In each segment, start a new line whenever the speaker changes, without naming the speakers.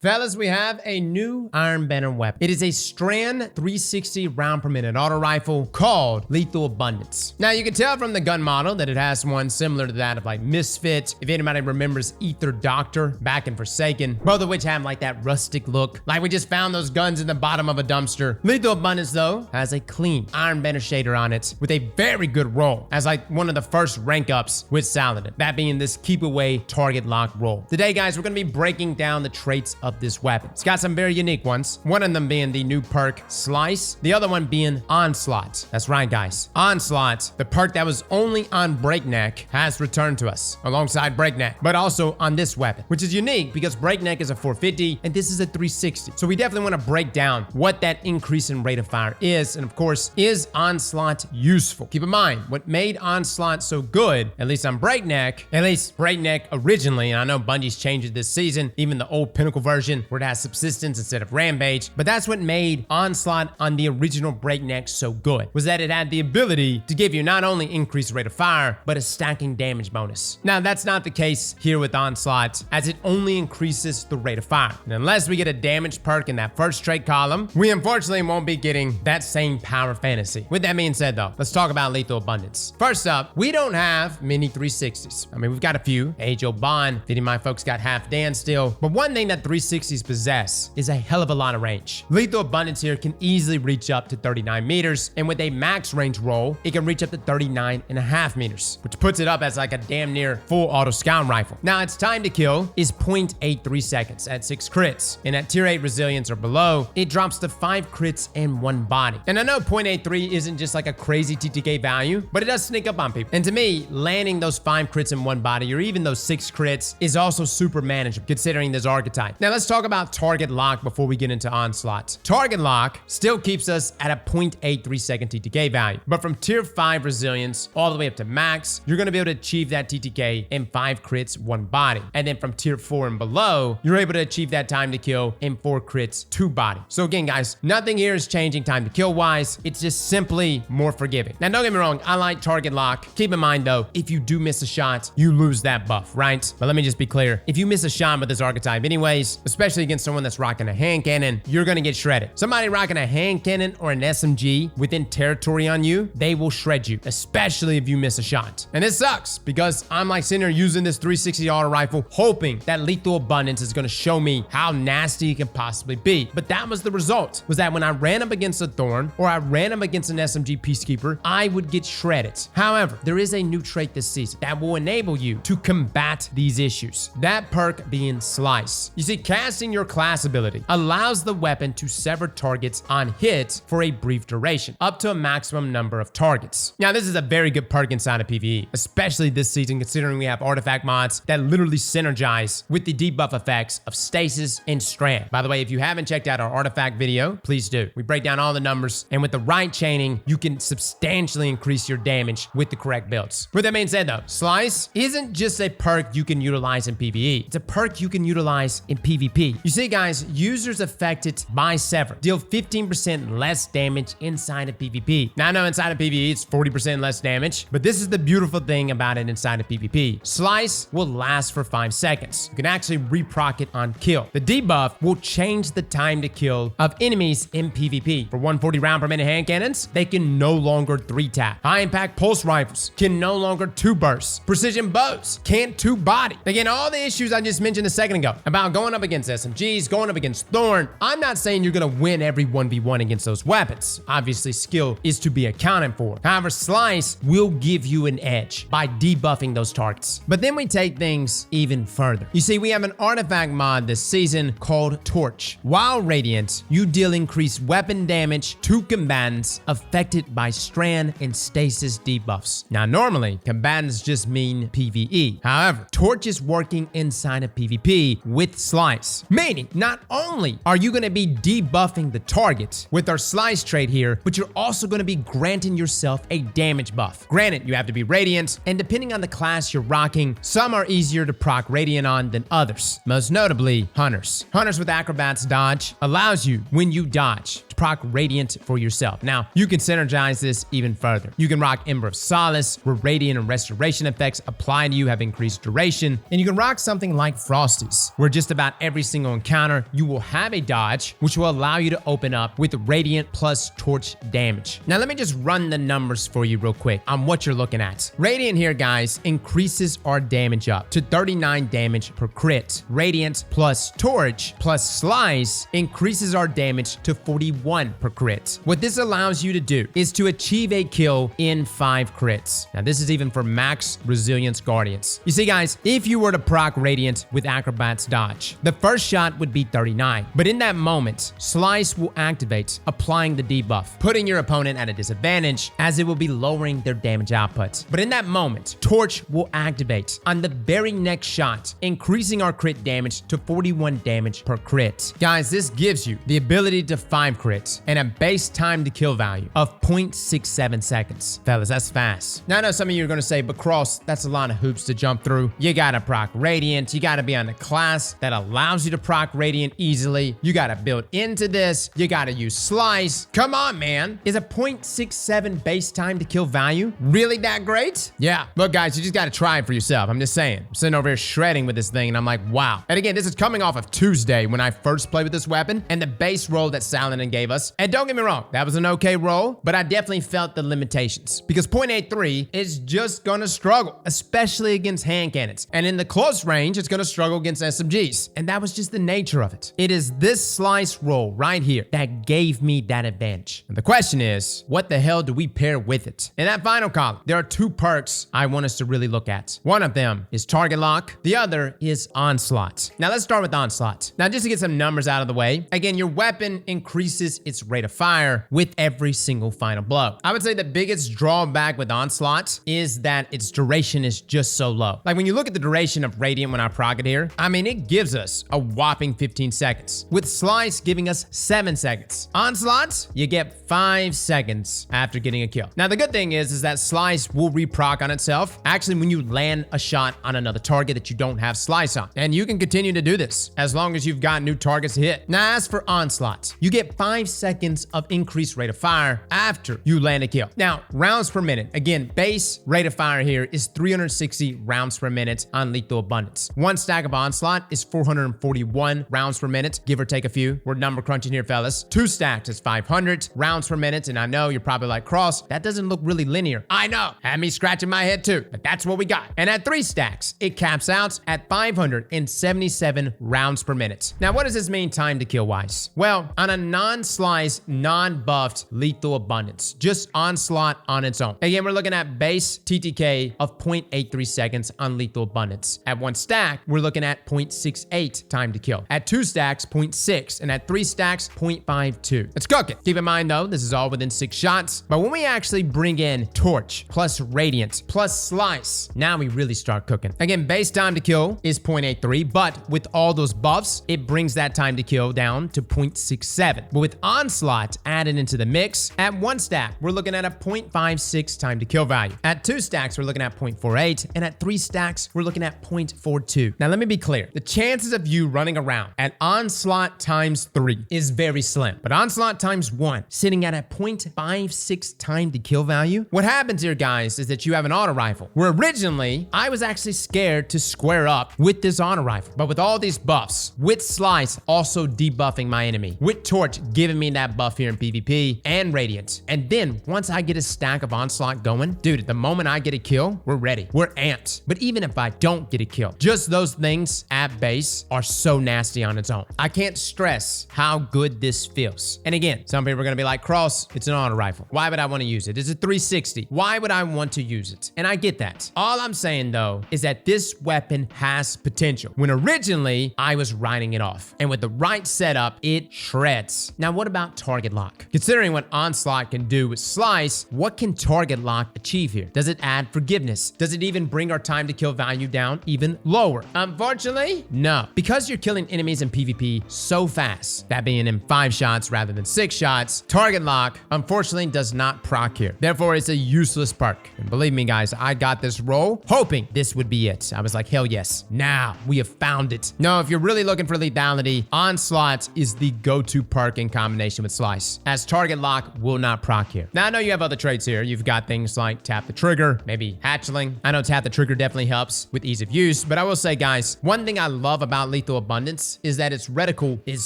Fellas, we have a new Iron Banner weapon. It is a Strand 360 round per minute auto rifle called Lethal Abundance. Now, you can tell from the gun model that it has one similar to that of like Misfit, if anybody remembers Ether Doctor back in Forsaken, both of which have like that rustic look, like we just found those guns in the bottom of a dumpster. Lethal Abundance, though, has a clean Iron Banner shader on it with a very good roll as like one of the first rank ups with Saladin, that being this keep away target lock roll. Today, guys, we're going to be breaking down the traits of this weapon. It's got some very unique ones, one of them being the new perk Slice, the other one being Onslaught. That's right, guys. Onslaught, the perk that was only on Breakneck, has returned to us alongside Breakneck, but also on this weapon, which is unique because Breakneck is a 450 and this is a 360. So we definitely want to break down what that increase in rate of fire is, and of course, is Onslaught useful? Keep in mind, what made Onslaught so good, at least Breakneck originally, and I know Bungie's changed it this season, even the old Pinnacle version where it has subsistence instead of rampage, but that's what made Onslaught on the original Breakneck so good, was that it had the ability to give you not only increased rate of fire, but a stacking damage bonus. Now, that's not the case here with Onslaught, as it only increases the rate of fire. And unless we get a damage perk in that first trait column, we unfortunately won't be getting that same power fantasy. With that being said, though, let's talk about Lethal Abundance. First up, we don't have many 360s. I mean, we've got a few. Age-old Bond, Diddy My folks got Half Dan still, but one thing that 360s possess is a hell of a lot of range. Lethal Abundance here can easily reach up to 39 meters, and with a max range roll, it can reach up to 39.5 meters, which puts it up as like a damn near full auto scout rifle. Now, its time to kill is 0.83 seconds at 6 crits, and at tier 8 resilience or below, it drops to 5 crits and 1 body. And I know 0.83 isn't just like a crazy TTK value, but it does sneak up on people. And to me, landing those 5 crits and 1 body, or even those 6 crits, is also super manageable considering this archetype. Now, let's talk about target lock before we get into Onslaught. Target lock still keeps us at a 0.83 second TTK value, but from tier 5 resilience all the way up to max, you're going to be able to achieve that TTK in 5 crits, 1 body. And then from tier 4 and below, you're able to achieve that time to kill in 4 crits, 2 body. So again, guys, nothing here is changing time to kill wise. It's just simply more forgiving. Now, don't get me wrong, I like target lock. Keep in mind though, if you do miss a shot, you lose that buff, right? But let me just be clear. If you miss a shot with this archetype anyways, especially against someone that's rocking a hand cannon, you're gonna get shredded. Somebody rocking a hand cannon or an SMG within territory on you, they will shred you, especially if you miss a shot. And this sucks because I'm like sitting here using this 360 auto rifle, hoping that Lethal Abundance is gonna show me how nasty it can possibly be. But that was the result, was that when I ran up against a Thorn or I ran up against an SMG Peacekeeper, I would get shredded. However, there is a new trait this season that will enable you to combat these issues. That perk being Slice. You see, casting your class ability allows the weapon to sever targets on hit for a brief duration, up to a maximum number of targets. Now, this is a very good perk inside of PvE, especially this season considering we have artifact mods that literally synergize with the debuff effects of Stasis and Strand. By the way, if you haven't checked out our artifact video, please do. We break down all the numbers, and with the right chaining, you can substantially increase your damage with the correct builds. With that being said though, Slice isn't just a perk you can utilize in PvE. It's a perk you can utilize in PvP. You see, guys, users affected by Sever deal 15% less damage inside of PvP. Now, I know inside of PvE it's 40% less damage, but this is the beautiful thing about it inside of PvP. Slice will last for 5 seconds. You can actually reproc it on kill. The debuff will change the time to kill of enemies in PvP. For 140 round per minute hand cannons, they can no longer 3-tap. High impact pulse rifles can no longer 2-burst. Precision bows can't 2-body. Again, all the issues I just mentioned a second ago about going up against SMGs, going up against Thorn. I'm not saying you're gonna win every 1v1 against those weapons. Obviously, skill is to be accounted for. However, Slice will give you an edge by debuffing those targets. But then we take things even further. You see, we have an artifact mod this season called Torch. While Radiant, you deal increased weapon damage to combatants affected by Strand and Stasis debuffs. Now, normally, combatants just mean PvE. However, Torch is working inside of PvP with Slice, meaning not only are you going to be debuffing the target with our Slice trait here, but you're also going to be granting yourself a damage buff. Granted, you have to be Radiant, and depending on the class you're rocking, some are easier to proc Radiant on than others, most notably Hunters. Hunters with Acrobat's dodge allows you, when you dodge, to proc Radiant for yourself. Now, you can synergize this even further. You can rock Ember of Solace, where Radiant and Restoration effects applied to you have increased duration, and you can rock something like Frosties, where just about every every single encounter, you will have a dodge, which will allow you to open up with Radiant plus Torch damage. Now, let me just run the numbers for you real quick on what you're looking at. Radiant here, guys, increases our damage up to 39 damage per crit. Radiant plus Torch plus Slice increases our damage to 41 per crit. What this allows you to do is to achieve a kill in 5 crits. Now, this is even for max resilience guardians. You see, guys, if you were to proc Radiant with Acrobat's dodge, the first shot would be 39. But in that moment, Slice will activate, applying the debuff, putting your opponent at a disadvantage as it will be lowering their damage output. But in that moment, Torch will activate on the very next shot, increasing our crit damage to 41 damage per crit. Guys, this gives you the ability to 5 crits and a base time to kill value of 0.67 seconds. Fellas, that's fast. Now, I know some of you are going to say, but Cross, that's a lot of hoops to jump through. You gotta proc Radiant. You gotta be on a class that allows you to proc Radiant easily. You gotta build into this. You gotta use Slice. Come on, man. Is a 0.67 base time to kill value really that great? Yeah. Look, guys, you just gotta try it for yourself. I'm just saying. I'm sitting over here shredding with this thing, and I'm like, wow. And again, this is coming off of Tuesday when I first played with this weapon and the base roll that Saladin gave us. And don't get me wrong, that was an okay roll, but I definitely felt the limitations because 0.83 is just gonna struggle, especially against hand cannons. And in the close range, it's gonna struggle against SMGs. And that was just the nature of it. It is this Slice roll right here that gave me that advantage. And the question is, what the hell do we pair with it? In that final column, there are 2 perks I want us to really look at. One of them is Target Lock. The other is Onslaught. Now let's start with Onslaught. Now, just to get some numbers out of the way, again, your weapon increases its rate of fire with every single final blow. I would say the biggest drawback with Onslaught is that its duration is just so low. Like when you look at the duration of Radiant when I proc it here, I mean, it gives us a whopping 15 seconds, with Slice giving us 7 seconds. Onslaught, you get 5 seconds after getting a kill. Now, the good thing is that Slice will reproc on itself, actually, when you land a shot on another target that you don't have Slice on. And you can continue to do this as long as you've got new targets to hit. Now, as for Onslaught, you get 5 seconds of increased rate of fire after you land a kill. Now, rounds per minute. Again, base rate of fire here is 360 rounds per minute on Lethal Abundance. 1 stack of Onslaught is 441 rounds per minute, give or take a few. We're number crunching here, fellas. 2 stacks is 500 rounds per minute. And I know you're probably like, Cross, that doesn't look really linear. I know, had me scratching my head too, but that's what we got. And at 3 stacks, it caps out at 577 rounds per minute. Now, what does this mean time to kill wise? Well, on a non-slice, non-buffed Lethal Abundance, just Onslaught on its own. Again, we're looking at base TTK of 0.83 seconds on Lethal Abundance. At 1 stack, we're looking at 0.68 time to kill. At 2 stacks, 0.6, and at 3 stacks, 0.52. It's cooking. Keep in mind though, this is all within 6 shots, but when we actually bring in Torch plus Radiant plus Slice, now we really start cooking. Again, base time to kill is 0.83, but with all those buffs, it brings that time to kill down to 0.67. But with Onslaught added into the mix, at 1 stack, we're looking at a 0.56 time to kill value. At 2 stacks, we're looking at 0.48, and at 3 stacks, we're looking at 0.42. Now, let me be clear. The chances of you running around at Onslaught times 3 is very slim, but Onslaught times 1, sitting at a 0.56 time to kill value. What happens here, guys, is that you have an auto rifle, where originally, I was actually scared to square up with this auto rifle, but with all these buffs, with Slice also debuffing my enemy, with Torch giving me that buff here in PvP, and Radiant, and then once I get a stack of Onslaught going, dude, the moment I get a kill, we're ready. We're amped. But even if I don't get a kill, just those things at base are so nasty on its own. I can't stress how good this feels. And again, some people are gonna be like, Cross, it's an auto rifle. Why would I want to use it? It's a 360. Why would I want to use it? And I get that. All I'm saying though is that this weapon has potential. When originally I was writing it off, and with the right setup, it shreds. Now, what about Target Lock? Considering what Onslaught can do with Slice, what can Target Lock achieve here? Does it add forgiveness? Does it even bring our time to kill value down even lower? Unfortunately, no. Because you're killing enemies in PvP so fast, that being in 5 shots rather than 6 shots, Target Lock, unfortunately, does not proc here. Therefore, it's a useless perk. And believe me, guys, I got this roll hoping this would be it. I was like, hell yes. Now we have found it. No, if you're really looking for lethality, Onslaught is the go-to perk in combination with Slice, as Target Lock will not proc here. Now, I know you have other traits here. You've got things like Tap the Trigger, maybe Hatchling. I know Tap the Trigger definitely helps with ease of use, but I will say, guys, one thing I love about Lethal Abundance is that its reticle is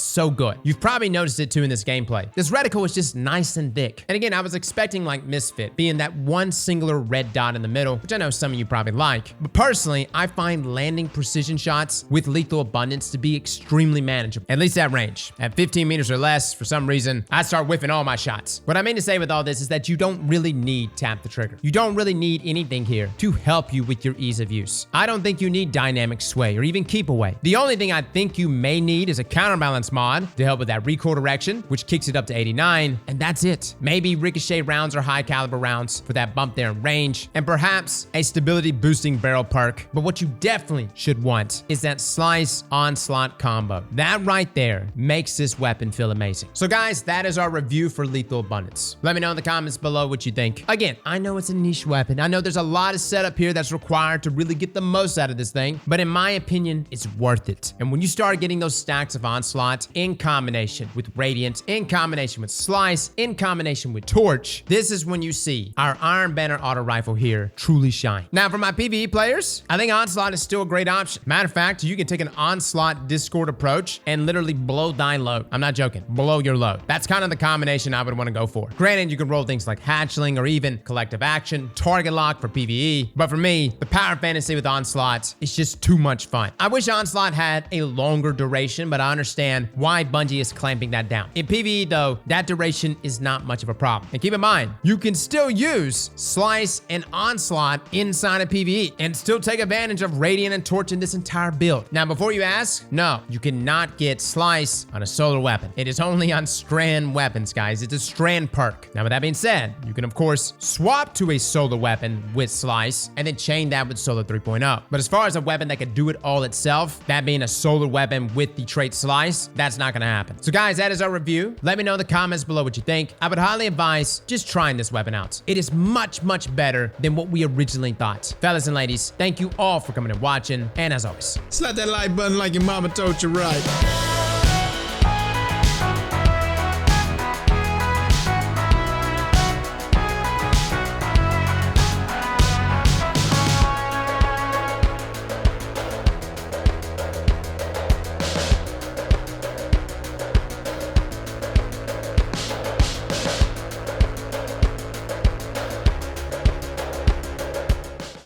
so good. You've probably noticed it too in this gameplay. This reticle is just nice and thick. And again, I was expecting like Misfit, being that one singular red dot in the middle, which I know some of you probably like. But personally, I find landing precision shots with Lethal Abundance to be extremely manageable, at least at range. At 15 meters or less, for some reason, I start whiffing all my shots. What I mean to say with all this is that you don't really need tap the trigger. You don't really need anything here to help you with your ease of use. I don't think you need dynamic sway or even keep away. The only thing I think you may need is a counterbalance mod to help with that recoil direction, which kicks it up to 89, and that's it. Maybe ricochet rounds or high caliber rounds for that bump there in range, and perhaps a stability boosting barrel perk. But what you definitely should want is that slice onslaught combo. That right there makes this weapon feel amazing. So guys, that is our review for Lethal Abundance. Let me know in the comments below what you think. Again, I know it's a niche weapon. I know there's a lot of setup here that's required to really get the most out of this thing, but in my opinion, it's worth it. And when you start getting those stacks of onslaught in combination with Radiant, in combination with Slice, in combination with Torch, this is when you see our Iron Banner auto rifle here truly shine. Now, for my PvE players, I think Onslaught is still a great option. Matter of fact, you can take an Onslaught Discord approach and literally blow thy load. I'm not joking, blow your load. That's kind of the combination I would want to go for. Granted, you can roll things like Hatchling or even Collective Action, Target Lock for PvE, but for me, the power fantasy with Onslaught is just too much fun. I wish Onslaught had a longer duration, but I understand why Bungie is clamping that down. In PvE though, that duration is not much of a problem. And keep in mind, you can still use Slice and Onslaught inside of PvE and still take advantage of Radiant and Torch in this entire build. Now, before you ask, no, you cannot get Slice on a solar weapon. It is only on strand weapons, guys. It's a strand perk. Now, with that being said, you can of course swap to a solar weapon with Slice and then chain that with Solar 3.0. But as far as a weapon that could do it all itself, that being a solar weapon with the trait Slice, that's not gonna happen. So guys, that is our review. Let me know in the comments below what you think. I would highly advise just trying this weapon out. It is much, much better than what we originally thought. Fellas and ladies, thank you all for coming and watching, and as always,
slap that like button like your mama told you right.